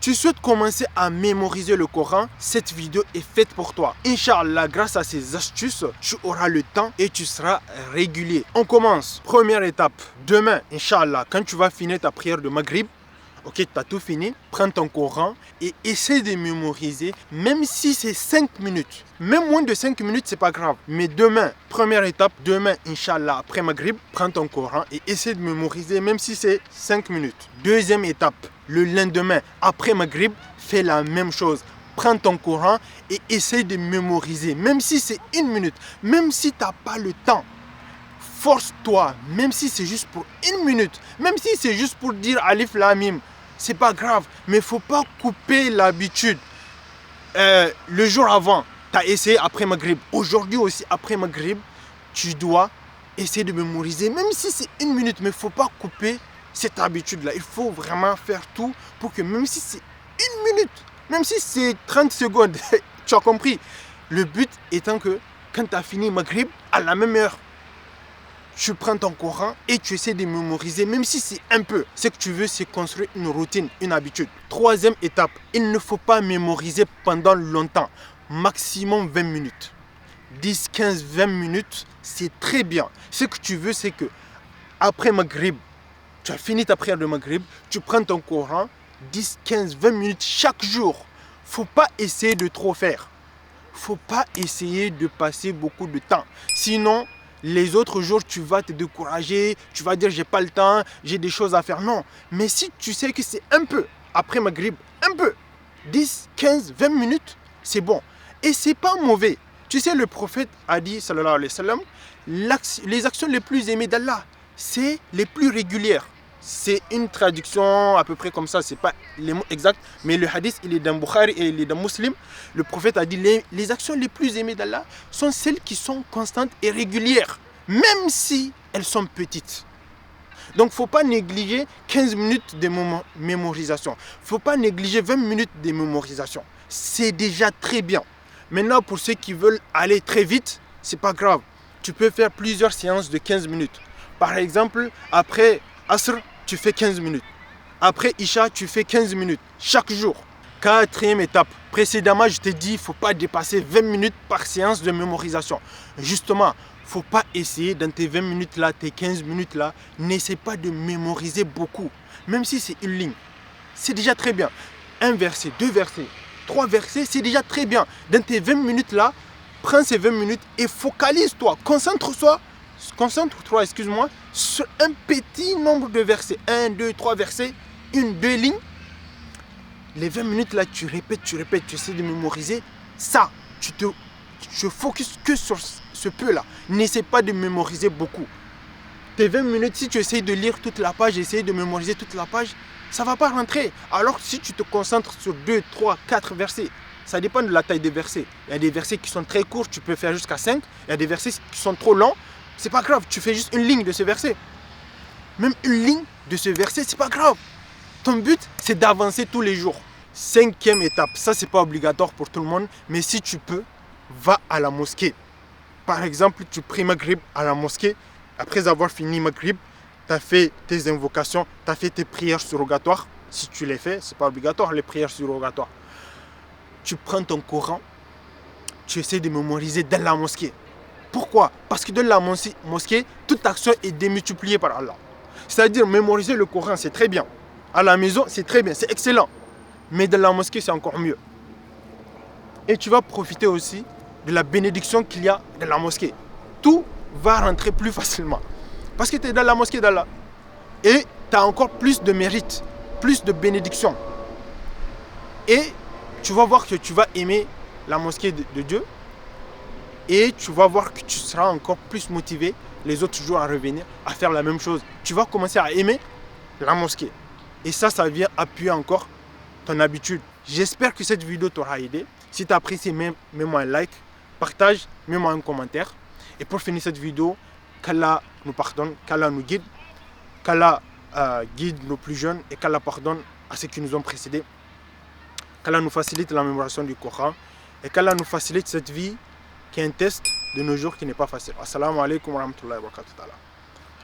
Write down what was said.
Tu souhaites commencer à mémoriser le Coran? Cette vidéo est faite pour toi. Inch'Allah, grâce à ces astuces, tu auras le temps et tu seras régulier. On commence. Première étape. Demain, Inch'Allah, quand tu vas finir ta prière de Maghrib, ok, tu as tout fini, prends ton Coran et essaie de mémoriser, même si c'est 5 minutes. Même moins de 5 minutes, c'est pas grave. Mais demain, première étape, demain, Inch'Allah, après Maghrib, prends ton Coran et essaie de mémoriser, même si c'est 5 minutes. Deuxième étape, le lendemain, après Maghrib, fais la même chose. Prends ton Coran et essaie de mémoriser, même si c'est 1 minute, même si tu n'as pas le temps. Force-toi, même si c'est juste pour 1 minute, même si c'est juste pour dire Alif Lam Mim, c'est pas grave, mais il ne faut pas couper l'habitude. Le jour avant, tu as essayé après Maghrib. Aujourd'hui aussi, après Maghrib, tu dois essayer de mémoriser, même si c'est 1 minute, mais il ne faut pas couper cette habitude-là. Il faut vraiment faire tout pour que même si c'est 1 minute, même si c'est 30 secondes, tu as compris. Le but étant que quand tu as fini Maghrib, à la même heure, tu prends ton Coran et tu essaies de mémoriser, même si c'est un peu. Ce que tu veux, c'est construire une routine, une habitude. Troisième étape, il ne faut pas mémoriser pendant longtemps, maximum 20 minutes. 10, 15, 20 minutes, c'est très bien. Ce que tu veux, c'est que après Maghrib, tu as fini ta prière de Maghrib, tu prends ton Coran, 10, 15, 20 minutes chaque jour. Il ne faut pas essayer de trop faire. Il ne faut pas essayer de passer beaucoup de temps. Sinon, les autres jours, tu vas te décourager, tu vas dire j'ai pas le temps, j'ai des choses à faire. Non, mais si tu sais que c'est un peu, après Maghrib, un peu, 10, 15, 20 minutes, c'est bon. Et c'est pas mauvais. Tu sais, le prophète a dit, sallallahu alayhi wa sallam, les actions les plus aimées d'Allah, c'est les plus régulières. C'est une traduction à peu près comme ça, c'est pas les mots exacts, mais le hadith il est dans Bukhari et il est dans Muslim. Le prophète a dit les actions les plus aimées d'Allah sont celles qui sont constantes et régulières, même si elles sont petites. Donc il ne faut pas négliger 15 minutes de mémorisation, il ne faut pas négliger 20 minutes de mémorisation. C'est déjà très bien. Maintenant, pour ceux qui veulent aller très vite, c'est pas grave. Tu peux faire plusieurs séances de 15 minutes. Par exemple, après Asr, tu fais 15 minutes. Après Isha, tu fais 15 minutes chaque jour. Quatrième étape. Précédemment, je t'ai dit, il ne faut pas dépasser 20 minutes par séance de mémorisation. Justement, il ne faut pas essayer dans tes 20 minutes là, tes 15 minutes là, n'essaie pas de mémoriser beaucoup. Même si c'est une ligne. C'est déjà très bien. Un verset, 2 versets, 3 versets, c'est déjà très bien. Dans tes 20 minutes là, prends ces 20 minutes et focalise-toi. Concentre-toi sur un petit nombre de versets. 1, 2, 3 versets, 1, 2 lignes. Les 20 minutes là, tu répètes, tu essaies de mémoriser. Ça, tu focuses que sur ce peu là. N'essaie pas de mémoriser beaucoup. Tes 20 minutes, si tu essaies de lire toute la page, essayer de mémoriser toute la page, ça ne va pas rentrer. Alors si tu te concentres sur 2, 3, 4 versets, ça dépend de la taille des versets. Il y a des versets qui sont très courts, tu peux faire jusqu'à 5. Il y a des versets qui sont trop longs. C'est pas grave, tu fais juste une ligne de ce verset. Même une ligne de ce verset, c'est pas grave. Ton but, c'est d'avancer tous les jours. 5e étape, ça c'est pas obligatoire pour tout le monde, mais si tu peux, va à la mosquée. Par exemple, tu pries Maghrib à la mosquée. Après avoir fini Maghrib, tu as fait tes invocations, tu as fait tes prières surrogatoires. Si tu les fais, c'est pas obligatoire les prières surrogatoires. Tu prends ton Coran, tu essaies de mémoriser dans la mosquée. Pourquoi? Parce que dans la mosquée, toute action est démultipliée par Allah. C'est-à-dire, mémoriser le Coran, c'est très bien. À la maison, c'est très bien, c'est excellent. Mais dans la mosquée, c'est encore mieux. Et tu vas profiter aussi de la bénédiction qu'il y a dans la mosquée. Tout va rentrer plus facilement. Parce que tu es dans la mosquée d'Allah. Et tu as encore plus de mérite, plus de bénédiction. Et tu vas voir que tu vas aimer la mosquée de Dieu. Et tu vas voir que tu seras encore plus motivé les autres jours à revenir, à faire la même chose. Tu vas commencer à aimer la mosquée. Et ça vient appuyer encore ton habitude. J'espère que cette vidéo t'aura aidé. Si tu as apprécié, mets-moi un like, partage, mets-moi un commentaire. Et pour finir cette vidéo, qu'Allah nous pardonne, qu'Allah nous guide, qu'Allah guide nos plus jeunes et qu'Allah pardonne à ceux qui nous ont précédés. Qu'Allah nous facilite la mémorisation du Coran et qu'Allah nous facilite cette vie qui est un test de nos jours qui n'est pas facile. Assalamu alaikum wa rahmatullahi wa barakatuh.